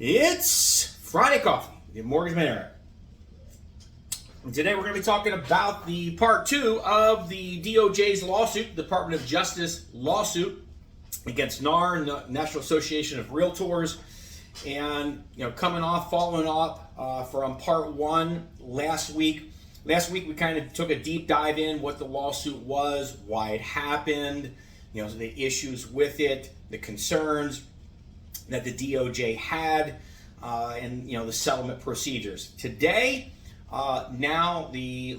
It's Friday Coffee, the Mortgage Man Eric. And today we're going to be talking about the part two of the DOJ's lawsuit, Department of Justice lawsuit against NAR, National Association of Realtors. And, coming off, following up from part one last week. Last week we kind of took a deep dive in what the lawsuit was, why it happened, the issues with it, the concerns that the DOJ had, and the settlement procedures. Today, now the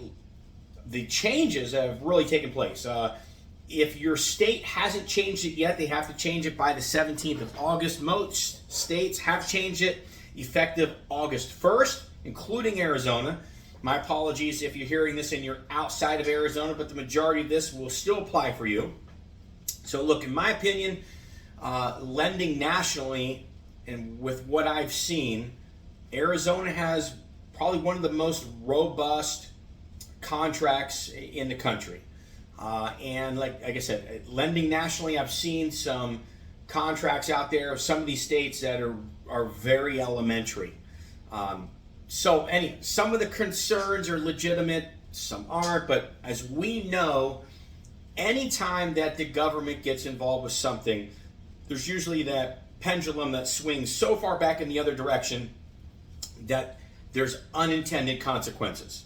changes have really taken place. If your state hasn't changed it yet, they have to change it by the 17th of August. Most states have changed it effective August 1st, including Arizona. My apologies if you're hearing this and you're outside of Arizona, but the majority of this will still apply for you. So look, in my opinion, lending nationally, and with what I've seen, Arizona has probably one of the most robust contracts in the country. And like I said, lending nationally, I've seen some contracts out there of some of these states that are very elementary. Some of the concerns are legitimate, some aren't, but as we know, anytime that the government gets involved with something, there's usually that pendulum that swings so far back in the other direction that there's unintended consequences.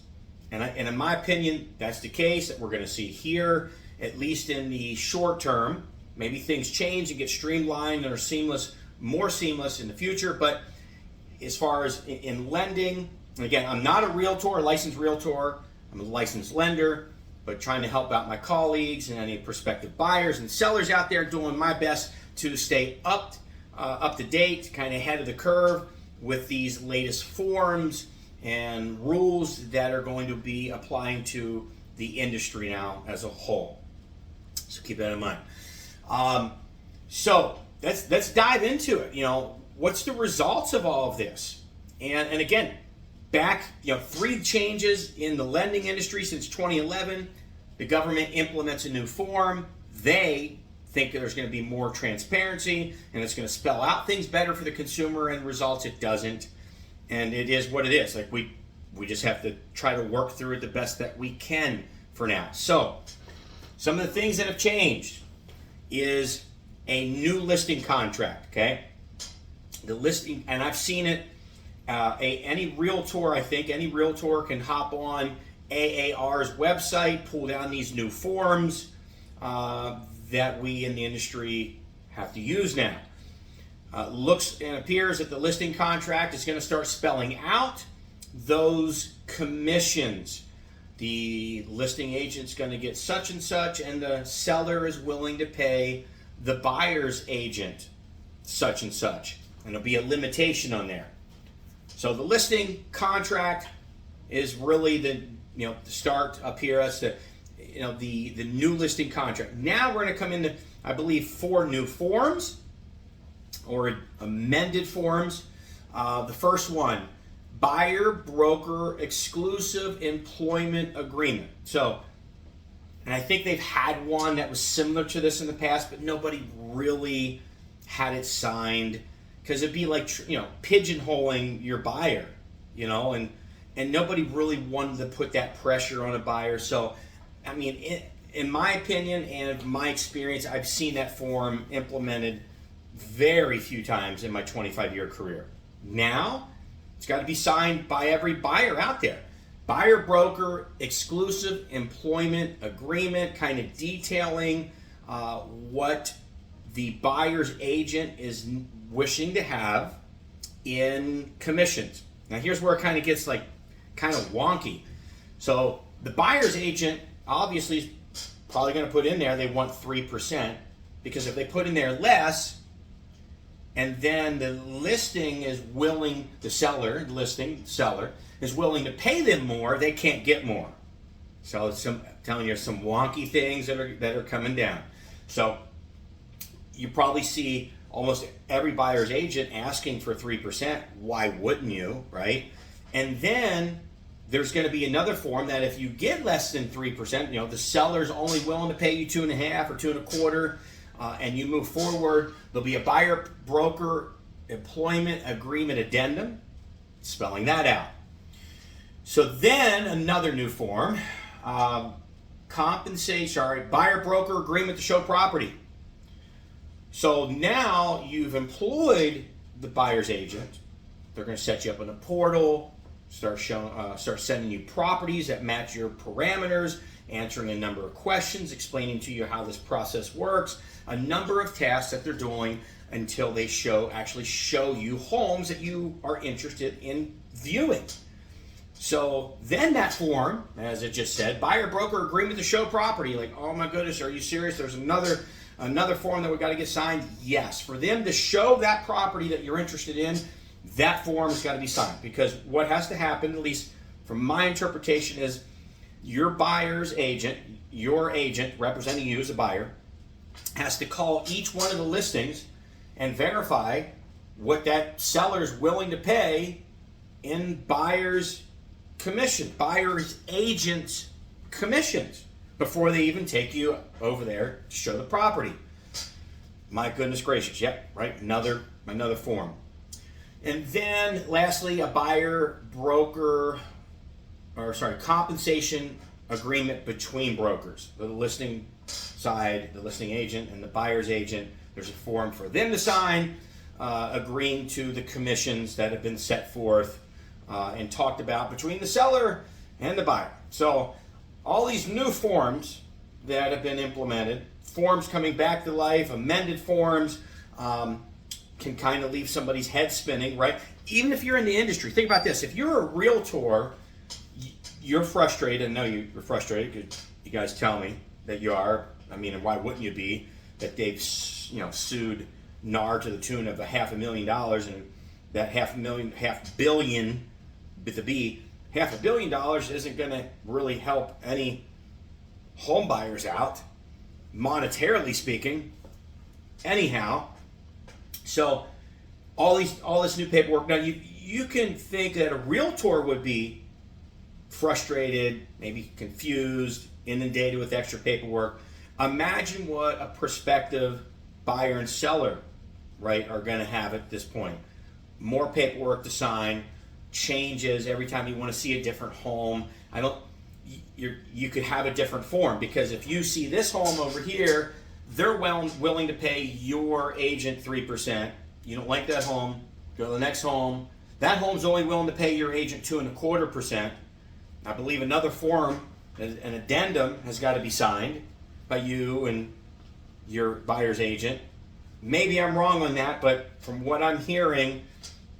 And in my opinion, that's the case that we're going to see here, at least in the short term. Maybe things change and get streamlined and are more seamless in the future. But as far as in lending, again, I'm not a realtor, a licensed realtor. I'm a licensed lender, but trying to help out my colleagues and any prospective buyers and sellers out there, doing my best to stay up to date, kind of ahead of the curve with these latest forms and rules that are going to be applying to the industry now as a whole. So keep that in mind. So let's dive into it. What's the results of all of this? And again, back, 3 changes in the lending industry since 2011. The government implements a new form. They think that there's going to be more transparency and it's going to spell out things better for the consumer, and results it doesn't. And it is what it is. Like we just have to try to work through it the best that we can for now. So some of the things that have changed is a new listing contract, okay? The listing, and I've seen it, any realtor can hop on AAR's website, pull down these new forms that we in the industry have to use now. Looks and appears that the listing contract is going to start spelling out those commissions. The listing agent's going to get such and such, and the seller is willing to pay the buyer's agent such and such. And there'll be a limitation on there. So the listing contract is really the start up here as the new listing contract. Now we're going to come into, I believe, 4 new forms or amended forms. The first one, buyer broker exclusive employment agreement. So, and I think they've had one that was similar to this in the past, but nobody really had it signed, because it'd be like pigeonholing your buyer, and nobody really wanted to put that pressure on a buyer. So I mean, in my opinion and my experience, I've seen that form implemented very few times in my 25-year career. Now, it's got to be signed by every buyer out there. Buyer broker exclusive employment agreement, kind of detailing what the buyer's agent is wishing to have in commissions. Now, here's where it kind of gets kind of wonky. So the buyer's agent obviously is probably going to put in there they want 3%, because if they put in there less, and then the listing is willing, the seller is willing to pay them more, they can't get more. So I'm telling you, some wonky things that are coming down. So you probably see almost every buyer's agent asking for 3%. Why wouldn't you, right? And then there's going to be another form that if you get less than 3%, the seller's only willing to pay you 2.5 or 2.25, and you move forward, there'll be a buyer broker employment agreement addendum, spelling that out. So then another new form, buyer broker agreement to show property. So now you've employed the buyer's agent. They're going to set you up in a portal, start sending you properties that match your parameters, answering a number of questions, explaining to you how this process works, a number of tasks that they're doing until they actually show you homes that you are interested in viewing. So then that form, as it just said, buyer broker agreement to show property, like, oh my goodness, are you serious? There's another form that we got to get signed? Yes. For them to show that property that you're interested in, that form has got to be signed, because what has to happen, at least from my interpretation, is your buyer's agent, your agent representing you as a buyer, has to call each one of the listings and verify what that seller is willing to pay in buyer's agent's commissions before they even take you over there to show the property. My goodness gracious, yep, right, another form. And then lastly, a compensation agreement between brokers. The listing side, the listing agent, and the buyer's agent. There's a form for them to sign, agreeing to the commissions that have been set forth and talked about between the seller and the buyer. So all these new forms that have been implemented, forms coming back to life, amended forms, can kind of leave somebody's head spinning, right? Even if you're in the industry, think about this. If you're a realtor, you're frustrated. I know you're frustrated because you guys tell me that you are. I mean, and why wouldn't you be? That they've sued NAR to the tune of $500,000, and that $500 million isn't going to really help any home buyers out, monetarily speaking. Anyhow, so all this new paperwork. Now you can think that a realtor would be frustrated, maybe confused, inundated with extra paperwork. Imagine what a prospective buyer and seller, right, are going to have at this point. More paperwork to sign, changes every time you want to see a different home. You could have a different form, because if you see this home over here, they're willing to pay your agent 3%. You don't like that home, go to the next home. That home's only willing to pay your agent 2.25%. I believe another form, an addendum, has got to be signed by you and your buyer's agent. Maybe I'm wrong on that, but from what I'm hearing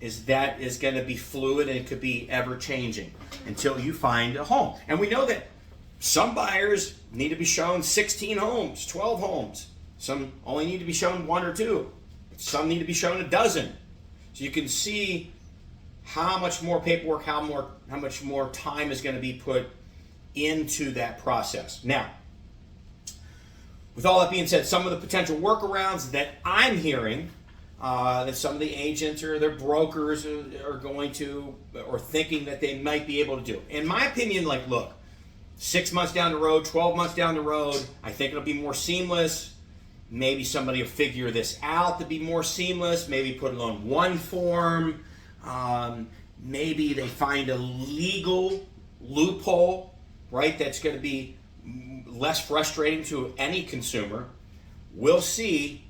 is that is going to be fluid, and it could be ever changing until you find a home. And we know that some buyers need to be shown 16 homes, 12 homes. Some only need to be shown 1 or 2. Some need to be shown a dozen. So you can see how much more paperwork, how much more time is going to be put into that process. Now, with all that being said, some of the potential workarounds that I'm hearing that some of the agents or their brokers are going to, or thinking that they might be able to do. In my opinion, like, look, 6 months down the road, 12 months down the road, I think it'll be more seamless. Maybe somebody will figure this out to be more seamless. Maybe put it on one form. Maybe they find a legal loophole, right, that's going to be less frustrating to any consumer. We'll see.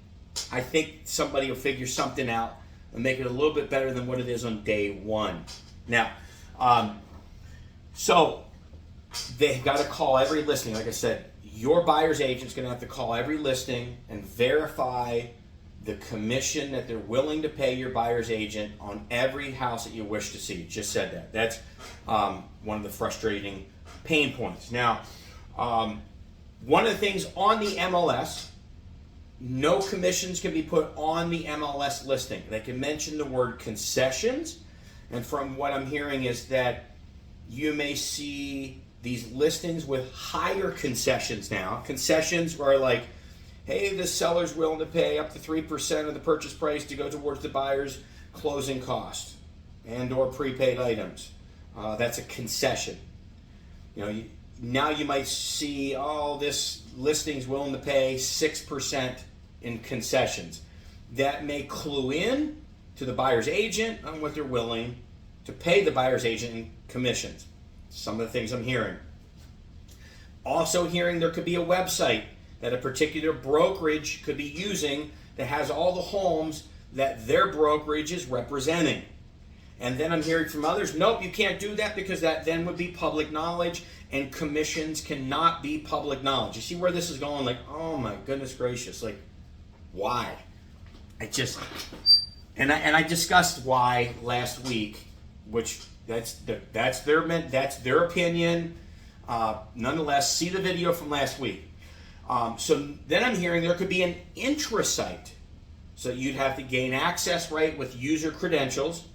I think somebody will figure something out and make it a little bit better than what it is on day one. Now, so they've got to call every listing. Like I said, your buyer's agent's going to have to call every listing and verify the commission that they're willing to pay your buyer's agent on every house that you wish to see. Just said that. That's one of the frustrating pain points. Now, one of the things on the MLS, no commissions can be put on the MLS listing. They can mention the word concessions, and from what I'm hearing is that you may see these listings with higher concessions now. Concessions are like, hey, the seller's willing to pay up to 3% of the purchase price to go towards the buyer's closing cost and or prepaid items. That's a concession. Now you might see, this listing's willing to pay 6% in concessions. That may clue in to the buyer's agent on what they're willing to pay the buyer's agent in commissions. Some of the things I'm hearing. Also hearing there could be a website that a particular brokerage could be using that has all the homes that their brokerage is representing. And then I'm hearing from others, nope, you can't do that because that then would be public knowledge, and commissions cannot be public knowledge. You see where this is going? Like, oh my goodness gracious, like, why? I discussed why last week, which that's their opinion. Nonetheless, see the video from last week. So then I'm hearing there could be an intrasite. So you'd have to gain access, right, with user credentials,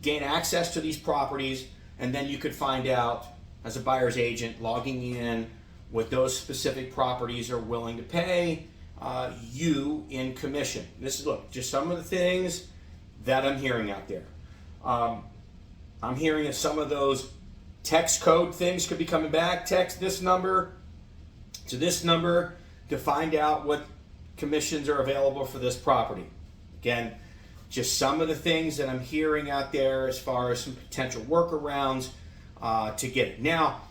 gain access to these properties, and then you could find out as a buyer's agent logging in what those specific properties are willing to pay you in commission. This is, look, just some of the things that I'm hearing out there. I'm hearing that some of those text code things could be coming back. Text this number to this number to find out what commissions are available for this property. Again, just some of the things that I'm hearing out there as far as some potential workarounds to get it. Now,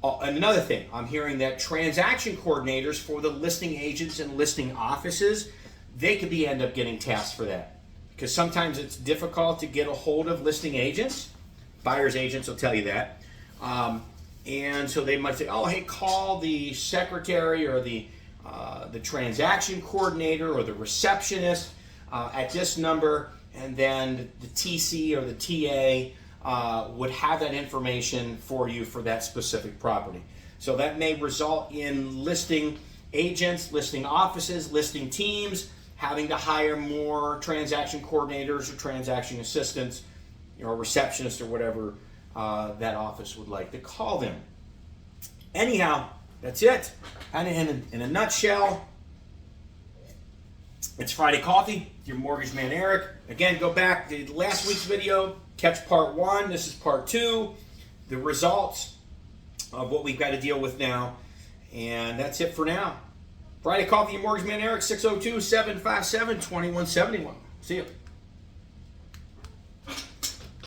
another thing, I'm hearing that transaction coordinators for the listing agents and listing offices, they could end up getting tasked for that. Because sometimes it's difficult to get a hold of listing agents. Buyer's agents will tell you that. And so they might say, oh, hey, call the secretary or the transaction coordinator or the receptionist at this number, and then the TC or the TA would have that information for you for that specific property. So that may result in listing agents, listing offices, listing teams having to hire more transaction coordinators or transaction assistants, or receptionists or whatever that office would like to call them. Anyhow, that's it. And in a nutshell, it's Friday Coffee, your mortgage man Eric. Again, go back to last week's video, catch part 1. This is part 2, the results of what we've got to deal with now. And that's it for now. Friday Coffee, your mortgage man Eric, 602-757-2171. See you.